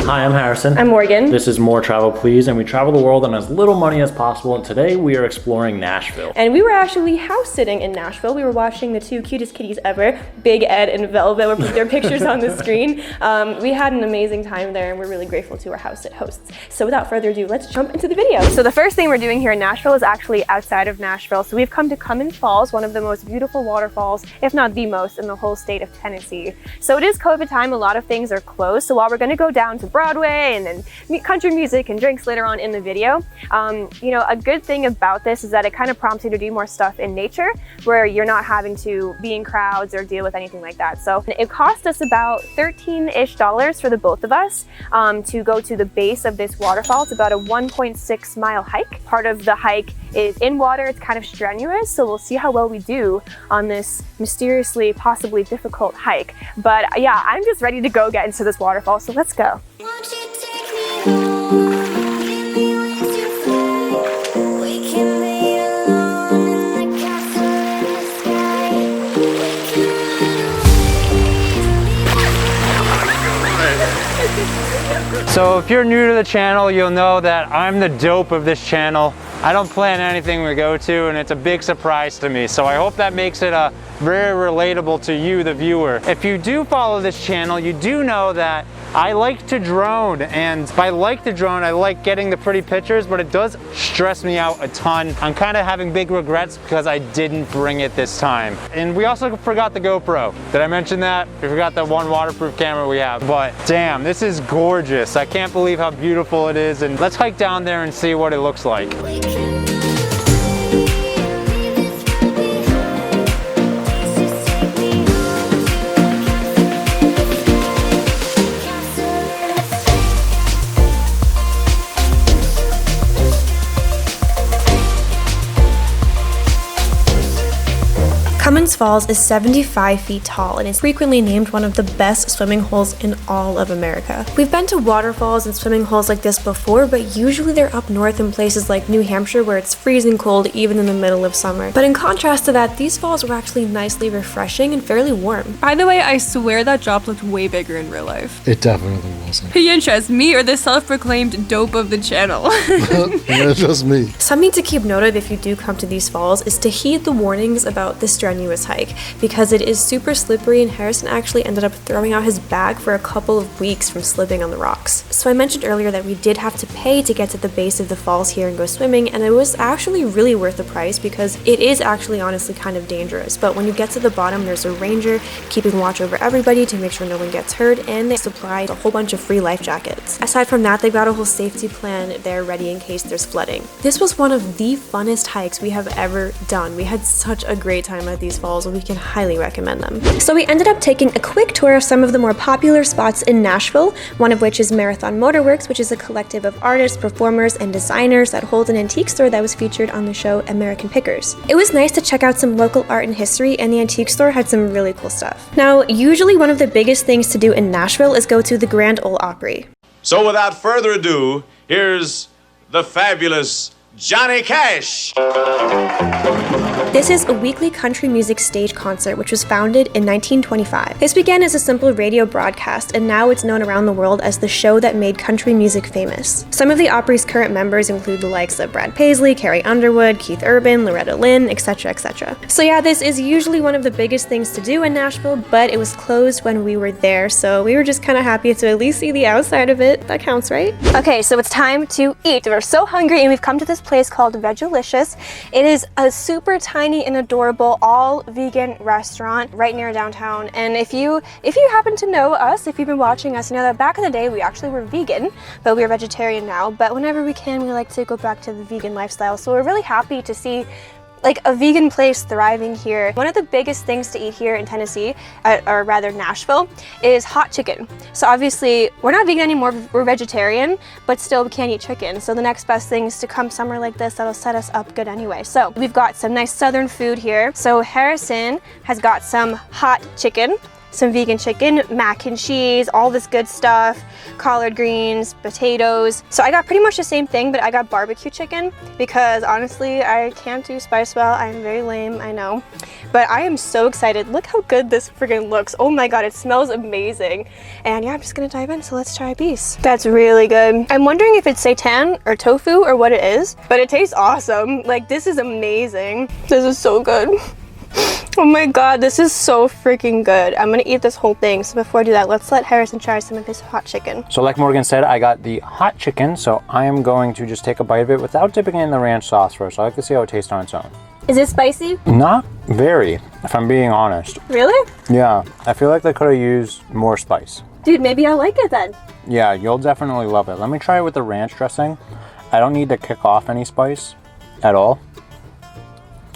Hi, I'm Harrison. I'm Morgan. This is More Travel Please, and we travel the world on as little money as possible, and today we are exploring Nashville. And we were actually house sitting in Nashville. We were watching the two cutest kitties ever, Big Ed and Velvet, with their pictures on the screen. We had an amazing time there, and we're really grateful to our house sit hosts. So without further ado, let's jump into the video. So the first thing we're doing here in Nashville is actually outside of Nashville. So we've come to Cummins Falls, one of the most beautiful waterfalls, if not the most, in the whole state of Tennessee. So it is COVID time, a lot of things are closed. So while we're gonna go down to Broadway and then country music and drinks later on in the video, you know, a good thing about this is that it kind of prompts you to do more stuff in nature where you're not having to be in crowds or deal with anything like that. So it cost us about $13-ish for the both of us to go to the base of this waterfall. It's about a 1.6 mile hike. Part of the hike is in water. It's kind of strenuous, so we'll see how well we do on this mysteriously, possibly difficult hike. But yeah, I'm just ready to go get into this waterfall, so let's go. So if you're new to the channel, you'll know that I'm the dope of this channel. I don't plan anything we go to, and it's a big surprise to me. So I hope that makes it very relatable to you, the viewer. If you do follow this channel, you do know that I like to drone, and by like to drone, I like getting the pretty pictures, but it does stress me out a ton. I'm kind of having big regrets because I didn't bring it this time. And we also forgot the GoPro. Did I mention that? We forgot the one waterproof camera we have. But damn, this is gorgeous. I can't believe how beautiful it is. And let's hike down there and see what it looks like. Cummins Falls is 75 feet tall and is frequently named one of the best swimming holes in all of America. We've been to waterfalls and swimming holes like this before, but usually they're up north in places like New Hampshire where it's freezing cold even in the middle of summer. But in contrast to that, these falls were actually nicely refreshing and fairly warm. By the way, I swear that drop looked way bigger in real life. It definitely wasn't. Interest, me or the self-proclaimed dope of the channel? It's just me. Something to keep note of if you do come to these falls is to heed the warnings about the strenuous hike, because it is super slippery, and Harrison actually ended up throwing out his bag for a couple of weeks from slipping on the rocks. So I mentioned earlier that we did have to pay to get to the base of the falls here and go swimming, and it was actually really worth the price because it is actually honestly kind of dangerous. But when you get to the bottom, there's a ranger keeping watch over everybody to make sure no one gets hurt, and they supplied a whole bunch of free life jackets. Aside from that, they've got a whole safety plan there ready in case there's flooding. This was one of the funnest hikes we have ever done. We had such a great time at these falls, and we can highly recommend them. So we ended up taking a quick tour of some of the more popular spots in Nashville, one of which is Marathon Motorworks, which is a collective of artists, performers, and designers that hold an antique store that was featured on the show American Pickers. It was nice to check out some local art and history, and the antique store had some really cool stuff. Now, usually one of the biggest things to do in Nashville is go to the Grand Ole Opry. So without further ado, here's the fabulous Johnny Cash. This is a weekly country music stage concert which was founded in 1925. This began as a simple radio broadcast, and now it's known around the world as the show that made country music famous. Some of the Opry's current members include the likes of Brad Paisley, Carrie Underwood, Keith Urban, Loretta Lynn, etc., etc. So yeah, this is usually one of the biggest things to do in Nashville, but it was closed when we were there, so we were just kind of happy to at least see the outside of it. That counts, right? Okay, so it's time to eat. We're so hungry, and we've come to this place called Veggielicious. It is a super tiny and adorable all vegan restaurant right near downtown. And if you happen to know us, if you've been watching us, you know that back in the day we actually were vegan, but we're vegetarian now. But whenever we can, we like to go back to the vegan lifestyle. So we're really happy to see like a vegan place thriving here. One of the biggest things to eat here in Tennessee, or rather Nashville, is hot chicken. So obviously we're not vegan anymore, we're vegetarian, but still we can't eat chicken. So the next best thing is to come somewhere like this that'll set us up good anyway. So we've got some nice southern food here. So Harrison has got some hot chicken. some vegan chicken, mac and cheese, all this good stuff, collard greens, potatoes. So I got pretty much the same thing, but I got barbecue chicken because honestly, I can't do spice well. I'm very lame, I know. But I am so excited. Look how good this friggin' looks. Oh my God, it smells amazing. And yeah, I'm just gonna dive in, so let's try a piece. That's really good. I'm wondering if it's seitan or tofu or what it is, but it tastes awesome. Like, this is amazing. This is so good. Oh my God, this is so freaking good. I'm gonna eat this whole thing. So before I do that, let's let Harrison try some of his hot chicken. So like Morgan said, I got the hot chicken, so I am going to just take a bite of it without dipping it in the ranch sauce first. I like to see how it tastes on its own. Is it spicy? Not very, if I'm being honest. Really? Yeah, I feel like they could have used more spice. Dude, maybe I like it then. Yeah, you'll definitely love it. Let me try it with the ranch dressing. I don't need to kick off any spice at all.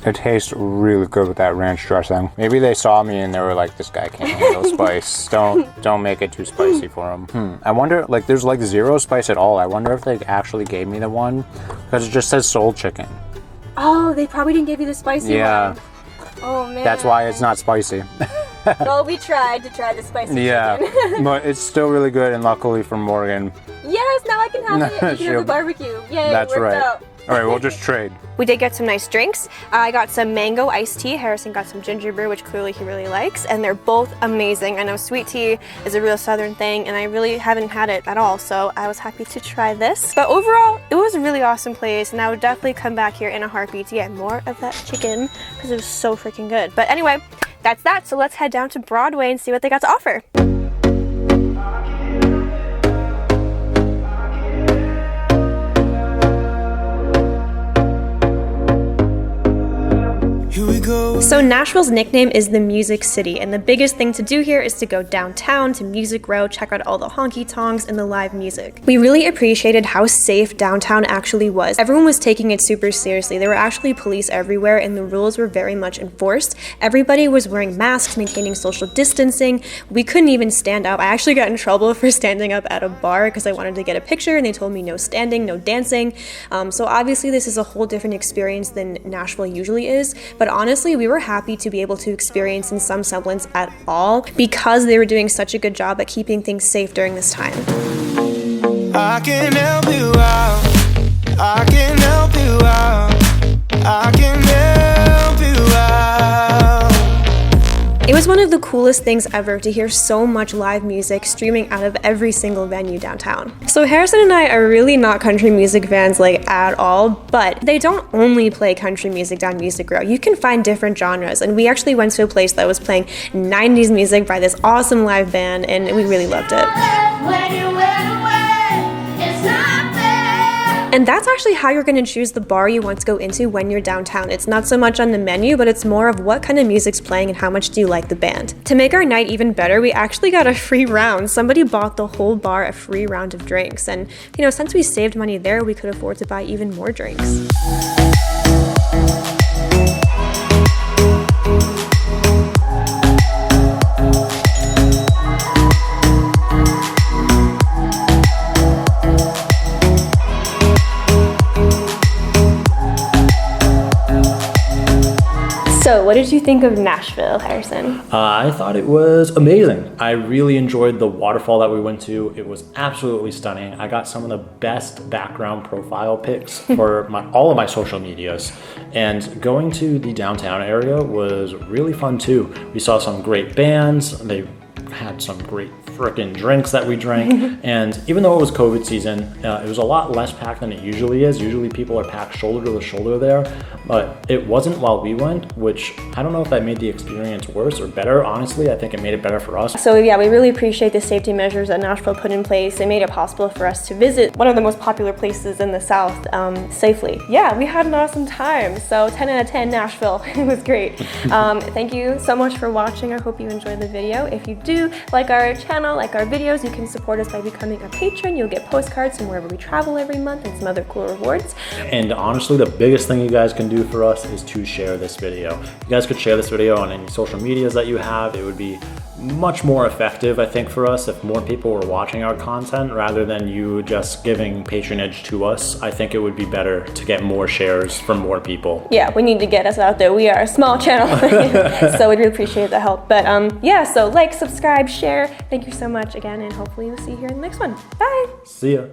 It tastes really good with that ranch dressing. Maybe they saw me and they were like, this guy can't handle spice. Don't make it too spicy for him. I wonder, like, there's like zero spice at all. I wonder if they actually gave me the one because it just says soul chicken. Oh, they probably didn't give you the spicy one. Oh man. That's why it's not spicy. Well, we tried to try the spicy chicken. But it's still really good, and luckily for Morgan. Yes, now I can have it. You can have the barbecue. Yay, That's it worked right. out. All right, we'll just trade. We did get some nice drinks. I got some mango iced tea. Harrison got some ginger beer, which clearly he really likes, and they're both amazing. I know sweet tea is a real southern thing, and I really haven't had it at all, so I was happy to try this. But overall, it was a really awesome place, and I would definitely come back here in a heartbeat to get more of that chicken because it was so freaking good. But anyway, that's that. So let's head down to Broadway and see what they got to offer. So Nashville's nickname is the Music City, and the biggest thing to do here is to go downtown to Music Row, check out all the honky-tonks and the live music. We really appreciated how safe downtown actually was. Everyone was taking it super seriously. There were actually police everywhere, and the rules were very much enforced. Everybody was wearing masks, maintaining social distancing. We couldn't even stand up. I actually got in trouble for standing up at a bar because I wanted to get a picture, and they told me no standing, no dancing. So obviously this is a whole different experience than Nashville usually is, but honestly, we were happy to be able to experience in some semblance at all because they were doing such a good job at keeping things safe during this time. I can help you out. I can help you out. I can help you out. It was one of the coolest things ever to hear so much live music streaming out of every single venue downtown. So Harrison and I are really not country music fans like at all, but they don't only play country music down Music Row. You can find different genres, and we actually went to a place that was playing 90s music by this awesome live band, and we really loved it. And that's actually how you're going to choose the bar you want to go into when you're downtown. It's not so much on the menu, but it's more of what kind of music's playing and how much do you like the band. To make our night even better, we actually got a free round. Somebody bought the whole bar a free round of drinks. And, you know, since we saved money there, we could afford to buy even more drinks. So, what did you think of Nashville, Harrison? I thought it was amazing. I really enjoyed the waterfall that we went to. It was absolutely stunning. I got some of the best background profile pics for all of my social medias. And going to the downtown area was really fun too. We saw some great bands. They had some great frickin' drinks that we drank. And even though it was COVID season, it was a lot less packed than it usually is. Usually people are packed shoulder to shoulder there, but it wasn't while we went, which I don't know if that made the experience worse or better. Honestly, I think it made it better for us. So yeah, we really appreciate the safety measures that Nashville put in place. It made it possible for us to visit one of the most popular places in the South safely. Yeah, we had an awesome time. So 10 out of 10 Nashville, it was great. Thank you so much for watching. I hope you enjoyed the video. If you do like our channel, like our videos, you can support us by becoming a patron. You'll get postcards from wherever we travel every month and some other cool rewards. And honestly, the biggest thing you guys can do for us is to share this video. If you guys could share this video on any social medias that you have, it would be much more effective, I think, for us if more people were watching our content rather than you just giving patronage to us. I think it would be better to get more shares from more people. Yeah, we need to get us out there. We are a small channel, so we'd really appreciate the help. But yeah, so like, subscribe, share. Thank you so much again, and hopefully we'll see you here in the next one. Bye. See ya.